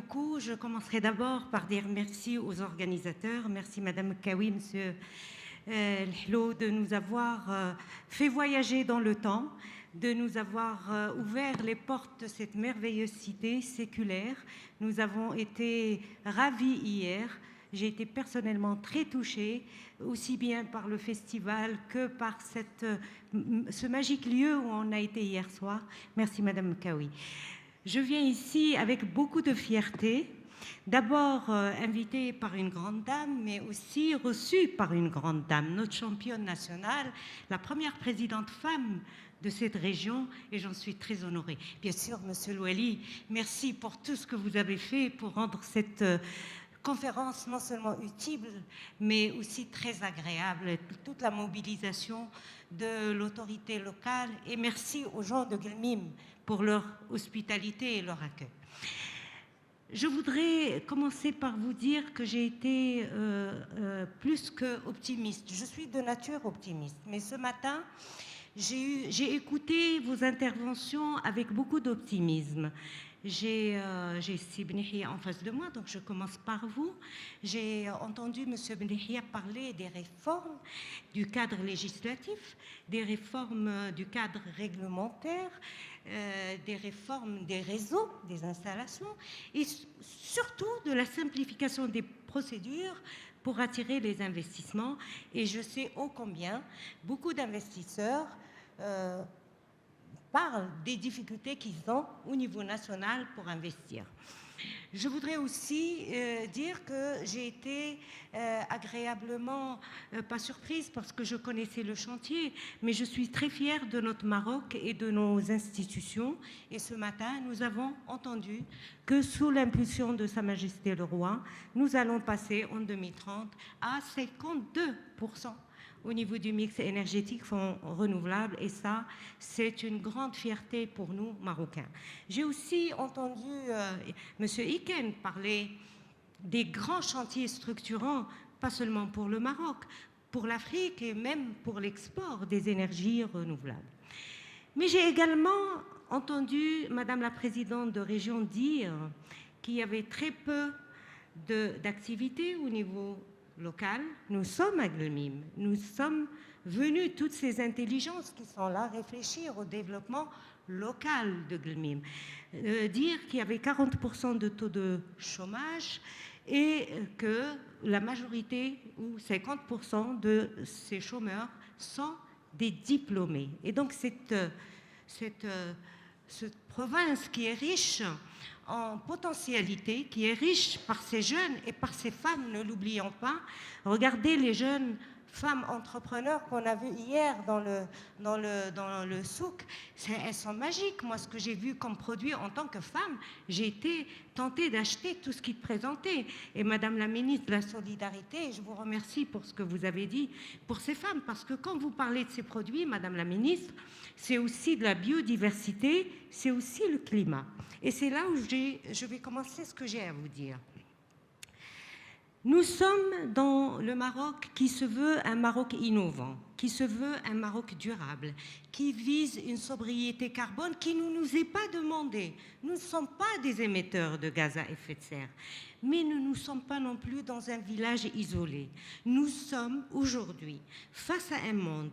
beaucoup. Je commencerai d'abord par dire merci aux organisateurs. Merci Madame Kawi, Monsieur Lhlo, de nous avoir fait voyager dans le temps, de nous avoir ouvert les portes de cette merveilleuse cité séculaire. Nous avons été ravis hier. J'ai été personnellement très touchée, aussi bien par le festival que par ce magique lieu où on a été hier soir. Merci Madame Kawi. Je viens ici avec beaucoup de fierté, d'abord invitée par une grande dame, mais aussi reçue par une grande dame, notre championne nationale, la première présidente femme de cette région, et j'en suis très honorée. Bien sûr, Monsieur Louali, merci pour tout ce que vous avez fait pour rendre cette conférence non seulement utile, mais aussi très agréable, toute la mobilisation de l'autorité locale, et merci aux gens de Guelmim pour leur hospitalité et leur accueil. Je voudrais commencer par vous dire que j'ai été plus qu'optimiste. Je suis de nature optimiste, mais ce matin, j'ai écouté vos interventions avec beaucoup d'optimisme. J'ai Sibnihia en face de moi, donc je commence par vous. J'ai entendu M. Benihia parler des réformes du cadre législatif, des réformes du cadre réglementaire, des réformes des réseaux, des installations, et surtout de la simplification des procédures pour attirer les investissements. Et je sais ô combien beaucoup d'investisseurs parlent des difficultés qu'ils ont au niveau national pour investir. Je voudrais aussi dire que j'ai été agréablement, pas surprise parce que je connaissais le chantier, mais je suis très fière de notre Maroc et de nos institutions. Et ce matin, nous avons entendu que sous l'impulsion de Sa Majesté le Roi, nous allons passer en 2030 à 52% au niveau du mix énergétique renouvelable, et ça, c'est une grande fierté pour nous, Marocains. J'ai aussi entendu M. Iken parler des grands chantiers structurants, pas seulement pour le Maroc, pour l'Afrique et même pour l'export des énergies renouvelables. Mais j'ai également entendu Madame la Présidente de Région dire qu'il y avait très peu d'activités au niveau local. Nous sommes à Guelmim, nous sommes venus, toutes ces intelligences qui sont là, réfléchir au développement local de Guelmim. Dire qu'il y avait 40% de taux de chômage et que la majorité ou 50% de ces chômeurs sont des diplômés. Et donc cette province qui est riche en potentialité, qui est riche par ces jeunes et par ces femmes, ne l'oublions pas. Regardez les jeunes femmes entrepreneurs qu'on a vues hier dans le souk, elles sont magiques. Moi, ce que j'ai vu comme produit en tant que femme, j'ai été tentée d'acheter tout ce qu'ils présentaient. Et Madame la ministre de la Solidarité, je vous remercie pour ce que vous avez dit pour ces femmes, parce que quand vous parlez de ces produits, Madame la ministre, c'est aussi de la biodiversité, c'est aussi le climat. Et c'est là où je vais commencer ce que j'ai à vous dire. Nous sommes dans le Maroc qui se veut un Maroc innovant, qui se veut un Maroc durable, qui vise une sobriété carbone qui ne nous est pas demandée. Nous ne sommes pas des émetteurs de gaz à effet de serre, mais nous ne sommes pas non plus dans un village isolé. Nous sommes aujourd'hui face à un monde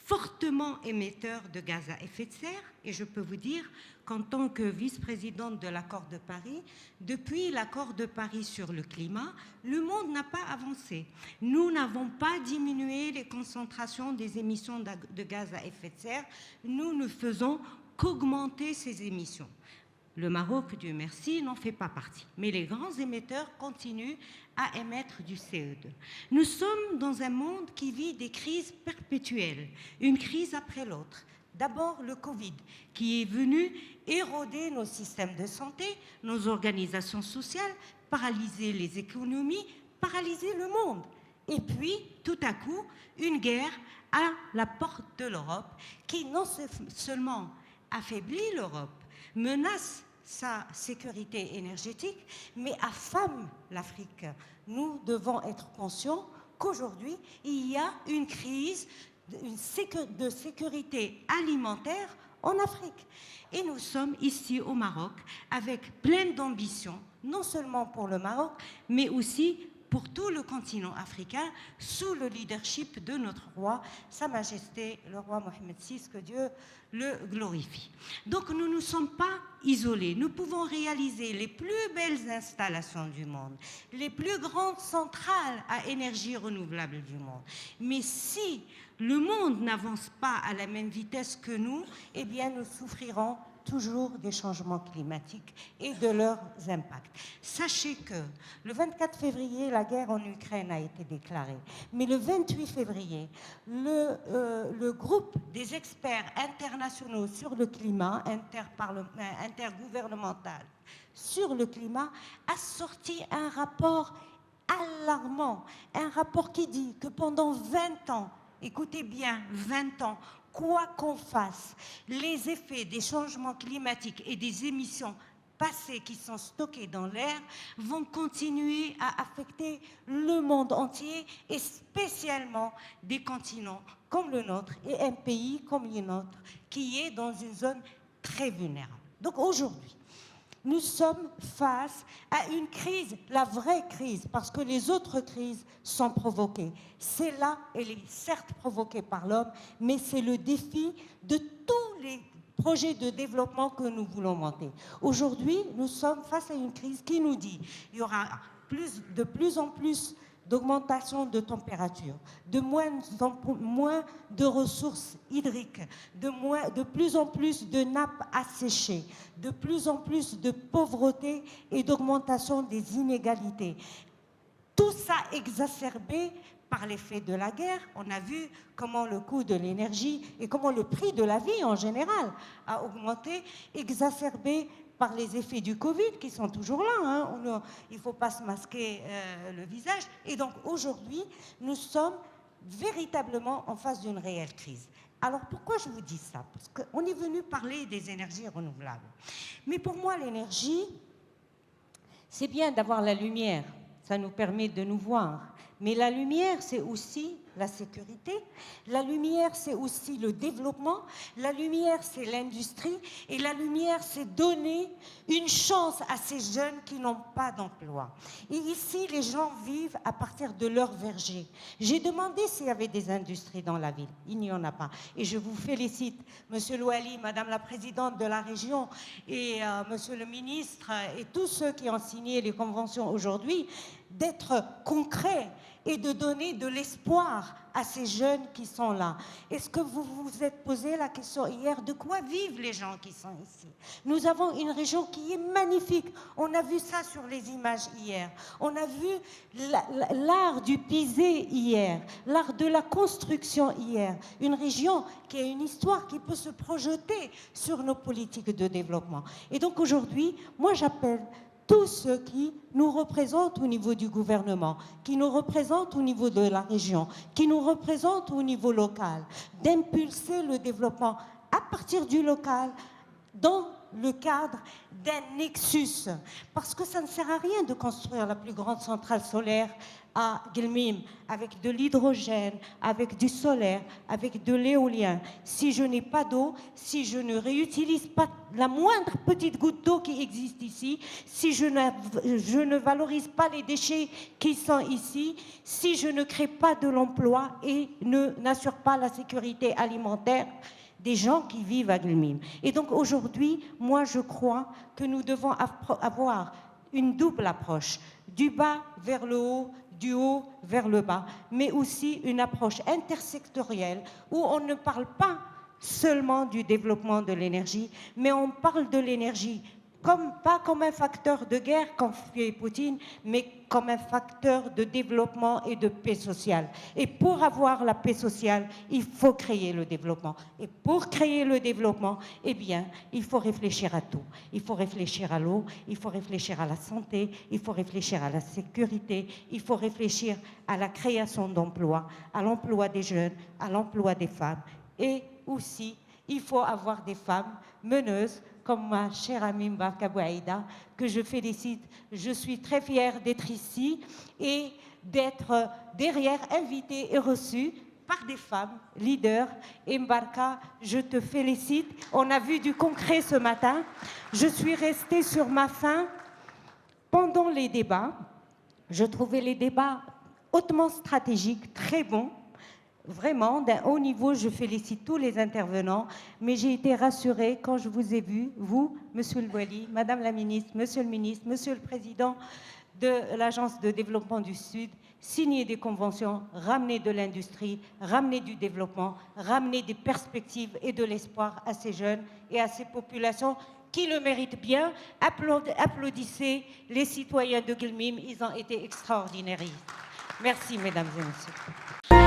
fortement émetteur de gaz à effet de serre, et je peux vous dire qu'en tant que vice-présidente de l'accord de Paris, depuis l'accord de Paris sur le climat, le monde n'a pas avancé. Nous n'avons pas diminué les concentrations des émissions de gaz à effet de serre, nous ne faisons qu'augmenter ces émissions. Le Maroc, Dieu merci, n'en fait pas partie. Mais les grands émetteurs continuent à émettre du CO2. Nous sommes dans un monde qui vit des crises perpétuelles, une crise après l'autre. D'abord, le Covid, qui est venu éroder nos systèmes de santé, nos organisations sociales, paralyser les économies, paralyser le monde. Et puis, tout à coup, une guerre à la porte de l'Europe qui non seulement affaiblit l'Europe, menace sa sécurité énergétique, mais affame l'Afrique. Nous devons être conscients qu'aujourd'hui, il y a une crise de sécurité alimentaire en Afrique. Et nous sommes ici au Maroc avec plein d'ambition, non seulement pour le Maroc, mais aussi pour tout le continent africain, sous le leadership de notre roi, Sa Majesté le roi Mohammed VI, que Dieu le glorifie. Donc nous ne sommes pas isolés. Nous pouvons réaliser les plus belles installations du monde, les plus grandes centrales à énergie renouvelable du monde. Mais si le monde n'avance pas à la même vitesse que nous, eh bien nous souffrirons toujours des changements climatiques et de leurs impacts. Sachez que le 24 février, la guerre en Ukraine a été déclarée. Mais le 28 février, le groupe des experts internationaux sur le climat, intergouvernemental sur le climat, a sorti un rapport alarmant, un rapport qui dit que pendant 20 ans, écoutez bien, 20 ans, quoi qu'on fasse, les effets des changements climatiques et des émissions passées qui sont stockées dans l'air vont continuer à affecter le monde entier et spécialement des continents comme le nôtre et un pays comme le nôtre qui est dans une zone très vulnérable. Donc aujourd'hui, nous sommes face à une crise, la vraie crise, parce que les autres crises sont provoquées. Celle-là, elle est certes provoquée par l'homme, mais c'est le défi de tous les projets de développement que nous voulons monter. Aujourd'hui, nous sommes face à une crise qui nous dit qu'il y aura de plus en plus d'augmentation de température, de moins de ressources hydriques, de plus en plus de nappes asséchées, de plus en plus de pauvreté et d'augmentation des inégalités. Tout ça exacerbé par l'effet de la guerre. On a vu comment le coût de l'énergie et comment le prix de la vie en général a augmenté, exacerbé par les effets du Covid qui sont toujours là. Hein. Il ne faut pas se masquer le visage. Et donc aujourd'hui, nous sommes véritablement en face d'une réelle crise. Alors pourquoi je vous dis ça? Parce qu'on est venu parler des énergies renouvelables. Mais pour moi, l'énergie, c'est bien d'avoir la lumière. Ça nous permet de nous voir. Mais la lumière, c'est aussi la sécurité. La lumière, c'est aussi le développement. La lumière, c'est l'industrie. Et la lumière, c'est donner une chance à ces jeunes qui n'ont pas d'emploi. Et ici, les gens vivent à partir de leur verger. J'ai demandé s'il y avait des industries dans la ville. Il n'y en a pas. Et je vous félicite, Monsieur Louali, Madame la Présidente de la région et Monsieur le Ministre et tous ceux qui ont signé les conventions aujourd'hui, d'être concrets et de donner de l'espoir à ces jeunes qui sont là. Est-ce que vous vous êtes posé la question hier, de quoi vivent les gens qui sont ici? Nous avons une région qui est magnifique. On a vu ça sur les images hier. On a vu l'art du pisé hier, l'art de la construction hier. Une région qui a une histoire qui peut se projeter sur nos politiques de développement. Et donc aujourd'hui, moi j'appelle tous ceux qui nous représentent au niveau du gouvernement, qui nous représentent au niveau de la région, qui nous représentent au niveau local, d'impulser le développement à partir du local, dans le cadre d'un nexus. Parce que ça ne sert à rien de construire la plus grande centrale solaire à Guelmim, avec de l'hydrogène, avec du solaire, avec de l'éolien. Si je n'ai pas d'eau, si je ne réutilise pas la moindre petite goutte d'eau qui existe ici, si je ne valorise pas les déchets qui sont ici, si je ne crée pas de l'emploi et n'assure pas la sécurité alimentaire des gens qui vivent à Guelmim. Et donc aujourd'hui, moi je crois que nous devons avoir une double approche, du bas vers le haut, du haut vers le bas, mais aussi une approche intersectorielle où on ne parle pas seulement du développement de l'énergie, mais on parle de l'énergie pas comme un facteur de guerre, comme fait Poutine, mais comme un facteur de développement et de paix sociale. Et pour avoir la paix sociale, il faut créer le développement. Et pour créer le développement, eh bien, il faut réfléchir à tout. Il faut réfléchir à l'eau, il faut réfléchir à la santé, il faut réfléchir à la sécurité, il faut réfléchir à la création d'emplois, à l'emploi des jeunes, à l'emploi des femmes. Et aussi, il faut avoir des femmes meneuses, comme ma chère amie Mbarka Bouaïda, que je félicite. Je suis très fière d'être ici et d'être derrière, invitée et reçue par des femmes leaders. Et Mbarka, je te félicite. On a vu du concret ce matin. Je suis restée sur ma faim pendant les débats. Je trouvais les débats hautement stratégiques, très bons. Vraiment, d'un haut niveau, je félicite tous les intervenants, mais j'ai été rassurée quand je vous ai vu, vous, Monsieur le Wali, Madame la Ministre, Monsieur le Ministre, Monsieur le Président de l'Agence de développement du Sud, signer des conventions, ramener de l'industrie, ramener du développement, ramener des perspectives et de l'espoir à ces jeunes et à ces populations qui le méritent bien. Applaudissez les citoyens de Guelmim, ils ont été extraordinaires. Merci, mesdames et messieurs.